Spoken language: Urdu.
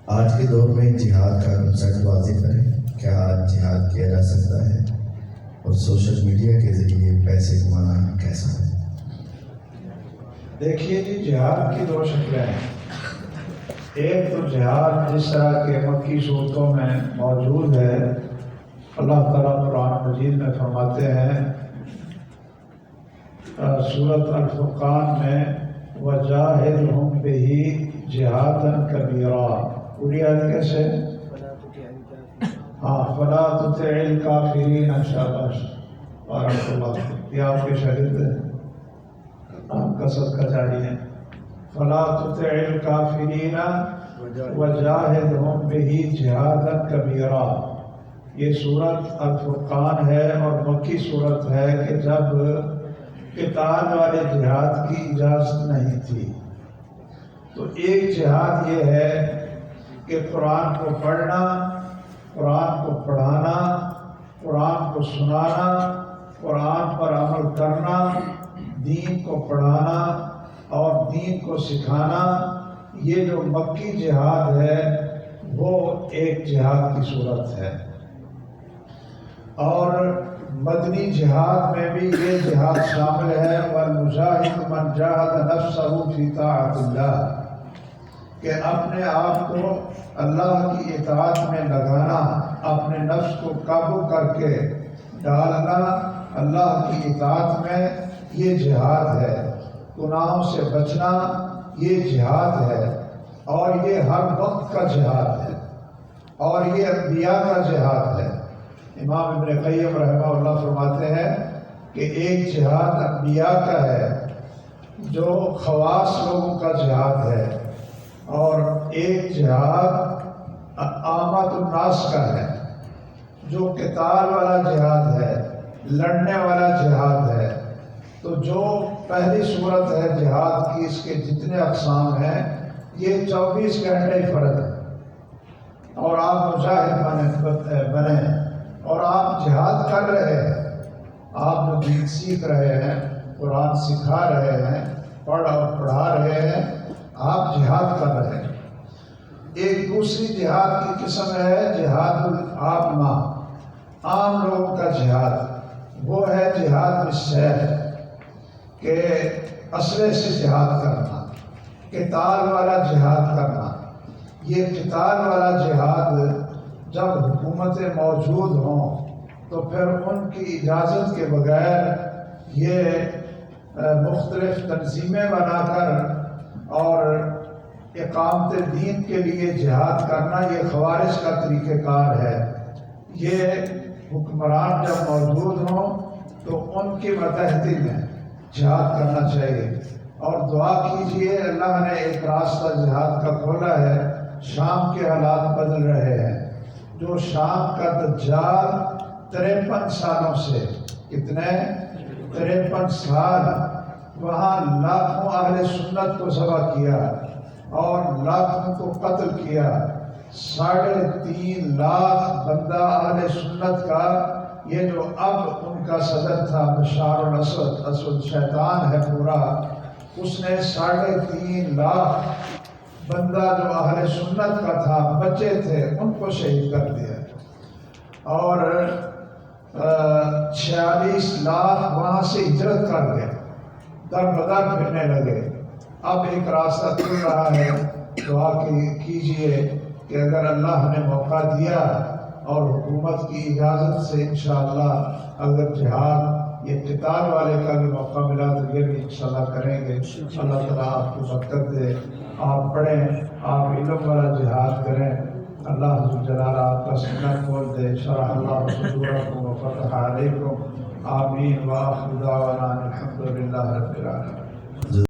آج کے دور میں جہاد کا کنسیپٹ واضح کریں، کیا آج جہاد کیا جا سکتا ہے اور سوشل میڈیا کے ذریعے پیسے کمانا کیسا ہے؟ دیکھیے جی، جہاد کی دو شکلیں ہیں۔ ایک تو جہاد جس طرح کے مکی صورتوں میں موجود ہے، اللہ تعالیٰ قرآن مجید میں فرماتے ہیں سورۃ الفرقان میں وَجَاهِدْهُمْ بِهِ جِهَادًا كَبِيرًا، پوری آیت کیسے؟ فَلَا تُطِعِ الْكَافِرِينَ، شاباش، بارک اللہ، یہ آپ کے شاگرد ہیں، آپ کا صدقہ جاری ہے۔ فَلَا تُطِعِ الْكَافِرِينَ وَجَاهِدْهُمْ بِهِ جِهَادًا كَبِيرًا، یہ سورۃ الفرقان ہے اور مکی سورت ہے کہ جب قتال والے جہاد کی اجازت نہیں تھی۔ تو ایک جہاد یہ ہے کہ قرآن کو پڑھنا، قرآن کو پڑھانا، قرآن کو سنانا، قرآن پر عمل کرنا، دین کو پڑھانا اور دین کو سکھانا، یہ جو مکی جہاد ہے وہ ایک جہاد کی صورت ہے۔ اور مدنی جہاد میں بھی یہ جہاد شامل ہے، وَالْمُجَاهِدُ مَنْ جَاهَدَ نَفْسَهُ فِي طَاعَةِ اللَّهِ، کہ اپنے آپ کو اللہ کی اطاعت میں لگانا، اپنے نفس کو قابو کر کے ڈالنا اللہ کی اطاعت میں، یہ جہاد ہے۔ گناہوں سے بچنا یہ جہاد ہے، اور یہ ہر وقت کا جہاد ہے، اور یہ انبیاء کا جہاد ہے۔ امام ابن قیم رحمہ اللہ فرماتے ہیں کہ ایک جہاد انبیاء کا ہے جو خواص لوگوں کا جہاد ہے، اور ایک جہاد عامت الناس کا ہے جو قتال والا جہاد ہے، لڑنے والا جہاد ہے۔ تو جو پہلی صورت ہے جہاد کی، اس کے جتنے اقسام ہیں یہ 24 گھنٹے فرض ہے، اور آپ مجاہد بنیں اور آپ جہاد کر رہے ہیں، آپ جو دین سیکھ رہے ہیں، قرآن سکھا رہے ہیں، پڑھ اور پڑھا رہے ہیں، آپ جہاد کر رہے ہیں۔ ایک دوسری جہاد کی قسم ہے جہاد العامہ، عام لوگوں کا جہاد، وہ ہے جہاد بالسیف، کہ اسلحے سے جہاد کرنا، قتال والا جہاد کرنا۔ یہ قتال والا جہاد جب حکومتیں موجود ہوں تو پھر ان کی اجازت کے بغیر یہ مختلف تنظیمیں بنا کر اور اقامت دین کے لیے جہاد کرنا، یہ خوارج کا طریقہ کار ہے۔ یہ حکمران جب موجود ہوں تو ان کی متحدی میں جہاد کرنا چاہیے، اور دعا کیجئے، اللہ نے ایک راستہ جہاد کا کھولا ہے۔ شام کے حالات بدل رہے ہیں، جو شام کا دجال 53 سالوں سے، کتنے 53 سال وہاں لاکھوں اہل سنت کو ذبح کیا اور لاکھوں کو قتل کیا۔ 3.5 لاکھ بندہ اہل سنت کا، یہ جو اب ان کا صدر تھا بشار الاسد، اسد شیطان ہے پورا، اس نے 3.5 لاکھ بندہ جو اہل سنت کا تھا، بچے تھے، ان کو شہید کر دیا، اور 46 لاکھ وہاں سے ہجرت کر گئے، در بدر پھرنے لگے۔ اب ایک راستہ کھل رہا ہے، دعا کیجئے کہ اگر اللہ نے موقع دیا اور حکومت کی اجازت سے انشاءاللہ اگر جہاد یہ قتال والے کا بھی موقع ملا تو یہ بھی انشاءاللہ کریں گے۔ اللہ تعالیٰ آپ کو برکت دے، آپ پڑھیں، آپ علم والا جہاد کریں، اللہ جلال آپ کا سینہ کھول دے۔ شرح اللہ صدورکم وفتح علیکم، آمین، وآخر دعوانا الحمدللہ رب العالمین۔